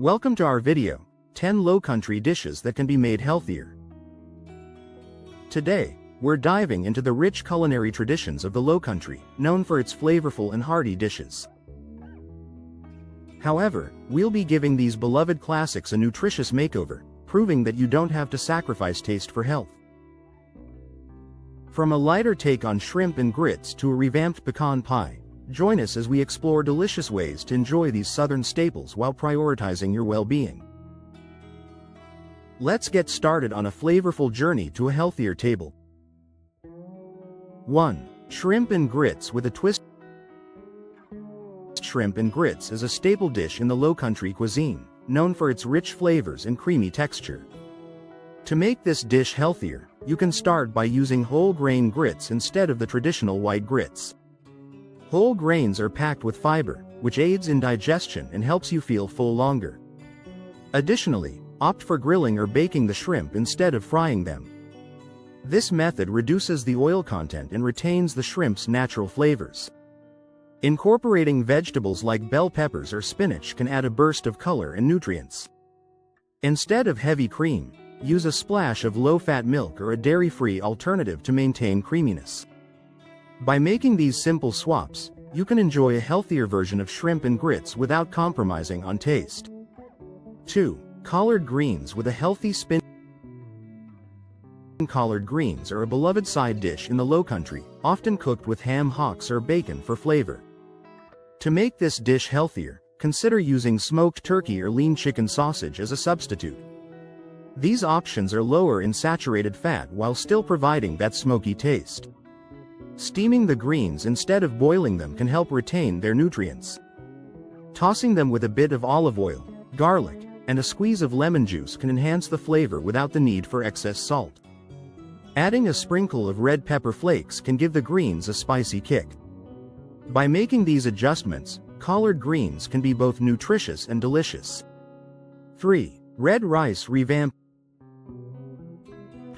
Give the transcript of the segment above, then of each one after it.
Welcome to our video, 10 Lowcountry dishes that can be made healthier. Today, we're diving into the rich culinary traditions of the Lowcountry, known for its flavorful and hearty dishes. However, we'll be giving these beloved classics a nutritious makeover, proving that you don't have to sacrifice taste for health. From a lighter take on shrimp and grits to a revamped pecan pie, join us as we explore delicious ways to enjoy these southern staples while prioritizing your well-being. Let's get started on a flavorful journey to a healthier table. 1. Shrimp and grits with a twist. Shrimp and grits is a staple dish in the Lowcountry cuisine, known for its rich flavors and creamy texture. To make this dish healthier, you can start by using whole grain grits instead of the traditional white grits. Whole grains are packed with fiber, which aids in digestion and helps you feel full longer. Additionally, opt for grilling or baking the shrimp instead of frying them. This method reduces the oil content and retains the shrimp's natural flavors. Incorporating vegetables like bell peppers or spinach can add a burst of color and nutrients. Instead of heavy cream, use a splash of low-fat milk or a dairy-free alternative to maintain creaminess. By making these simple swaps, you can enjoy a healthier version of shrimp and grits without compromising on taste. 2. Collard greens with a healthy spin. Collard greens are a beloved side dish in the Lowcountry, often cooked with ham hocks or bacon for flavor. To make this dish healthier, consider using smoked turkey or lean chicken sausage as a substitute. These options are lower in saturated fat while still providing that smoky taste. Steaming the greens instead of boiling them can help retain their nutrients. Tossing them with a bit of olive oil, garlic, and a squeeze of lemon juice can enhance the flavor without the need for excess salt. Adding a sprinkle of red pepper flakes can give the greens a spicy kick. By making these adjustments, collard greens can be both nutritious and delicious. 3. Red rice revamped.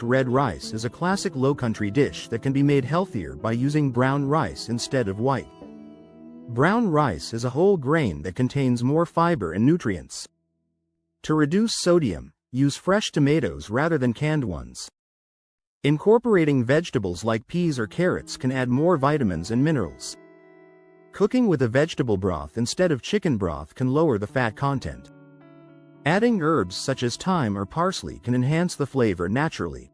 Red rice is a classic Lowcountry dish that can be made healthier by using brown rice instead of white. Brown rice is a whole grain that contains more fiber and nutrients. To reduce sodium, use fresh tomatoes rather than canned ones. Incorporating vegetables like peas or carrots can add more vitamins and minerals. Cooking with a vegetable broth instead of chicken broth can lower the fat content. Adding herbs such as thyme or parsley can enhance the flavor naturally.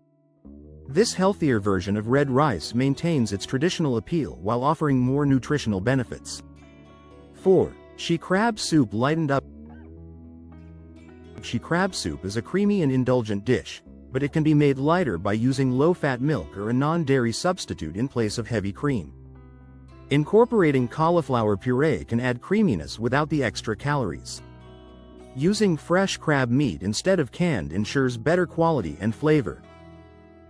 This healthier version of red rice maintains its traditional appeal while offering more nutritional benefits. 4. She crab soup lightened up. She crab soup is a creamy and indulgent dish, but it can be made lighter by using low-fat milk or a non-dairy substitute in place of heavy cream. Incorporating cauliflower puree can add creaminess without the extra calories. Using fresh crab meat instead of canned ensures better quality and flavor.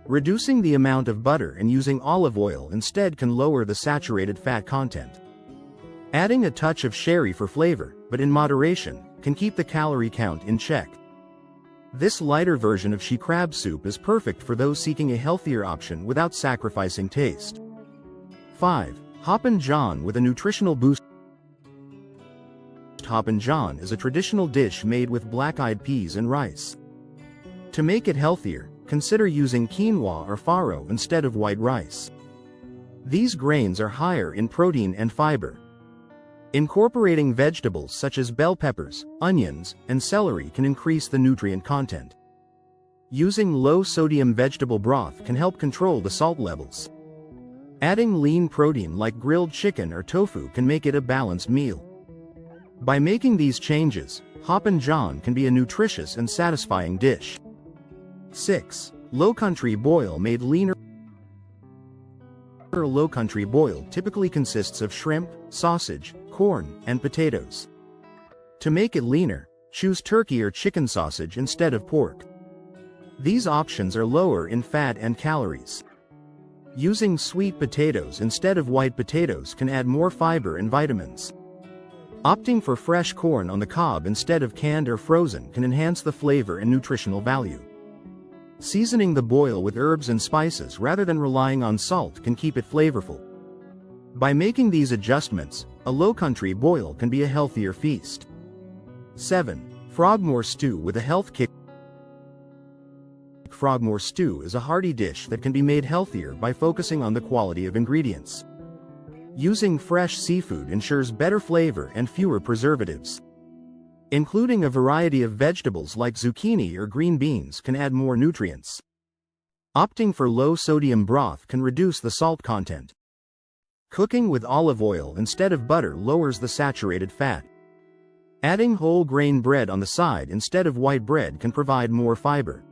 Reducing the amount of butter and using olive oil instead can lower the saturated fat content. Adding a touch of sherry for flavor, but in moderation, can keep the calorie count in check. This lighter version of she crab soup is perfect for those seeking a healthier option without sacrificing taste. 5. Hoppin' John with a nutritional boost. Hoppin' John is a traditional dish made with black-eyed peas and rice. To make it healthier, consider using quinoa or farro instead of white rice. These grains are higher in protein and fiber. Incorporating vegetables such as bell peppers, onions, and celery can increase the nutrient content. Using low-sodium vegetable broth can help control the salt levels. Adding lean protein like grilled chicken or tofu can make it a balanced meal. By making these changes, Hoppin' John can be a nutritious and satisfying dish. 6. Lowcountry boil made leaner. Lowcountry boil typically consists of shrimp, sausage, corn, and potatoes. To make it leaner, choose turkey or chicken sausage instead of pork. These options are lower in fat and calories. Using sweet potatoes instead of white potatoes can add more fiber and vitamins. Opting for fresh corn on the cob instead of canned or frozen can enhance the flavor and nutritional value. Seasoning the boil with herbs and spices rather than relying on salt can keep it flavorful. By making these adjustments, a Lowcountry boil can be a healthier feast. 7. Frogmore stew with a health kick. Frogmore stew is a hearty dish that can be made healthier by focusing on the quality of ingredients. Using fresh seafood ensures better flavor and fewer preservatives. Including a variety of vegetables like zucchini or green beans can add more nutrients. Opting for low-sodium broth can reduce the salt content. Cooking with olive oil instead of butter lowers the saturated fat. Adding whole grain bread on the side instead of white bread can provide more fiber.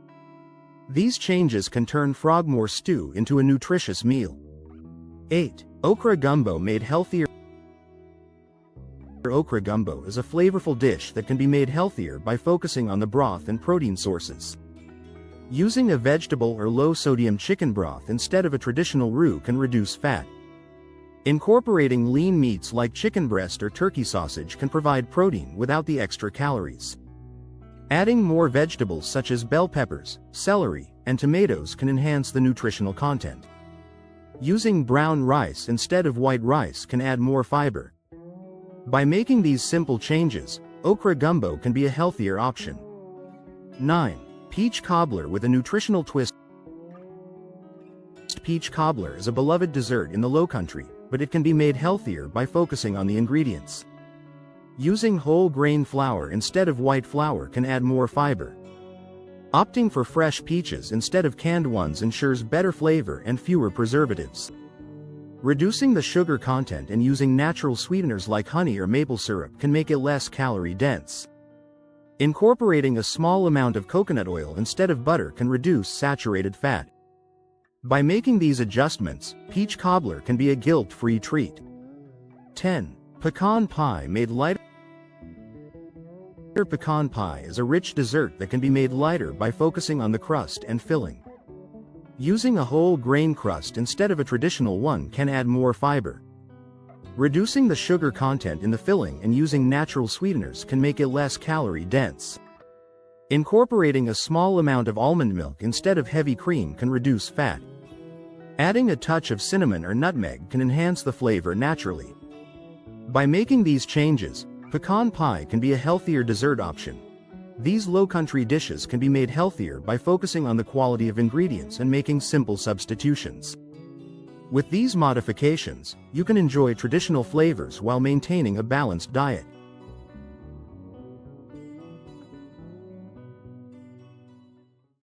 These changes can turn Frogmore stew into a nutritious meal. 8. Okra gumbo made healthier. Okra gumbo is a flavorful dish that can be made healthier by focusing on the broth and protein sources. Using a vegetable or low-sodium chicken broth instead of a traditional roux can reduce fat. Incorporating lean meats like chicken breast or turkey sausage can provide protein without the extra calories. Adding more vegetables such as bell peppers, celery, and tomatoes can enhance the nutritional content. Using brown rice instead of white rice can add more fiber. By making these simple changes, okra gumbo can be a healthier option. 9. Peach cobbler with a nutritional twist. Peach cobbler is a beloved dessert in the Lowcountry, but it can be made healthier by focusing on the ingredients. Using whole grain flour instead of white flour can add more fiber. Opting for fresh peaches instead of canned ones ensures better flavor and fewer preservatives. Reducing the sugar content and using natural sweeteners like honey or maple syrup can make it less calorie dense. Incorporating a small amount of coconut oil instead of butter can reduce saturated fat. By making these adjustments, peach cobbler can be a guilt-free treat. 10. Pecan pie made lighter. Pecan pie is a rich dessert that can be made lighter by focusing on the crust and filling. Using a whole grain crust instead of a traditional one can add more fiber. Reducing the sugar content in the filling and using natural sweeteners can make it less calorie dense. Incorporating a small amount of almond milk instead of heavy cream can reduce fat. Adding a touch of cinnamon or nutmeg can enhance the flavor naturally. By making these changes, pecan pie can be a healthier dessert option. These Lowcountry dishes can be made healthier by focusing on the quality of ingredients and making simple substitutions. With these modifications, you can enjoy traditional flavors while maintaining a balanced diet.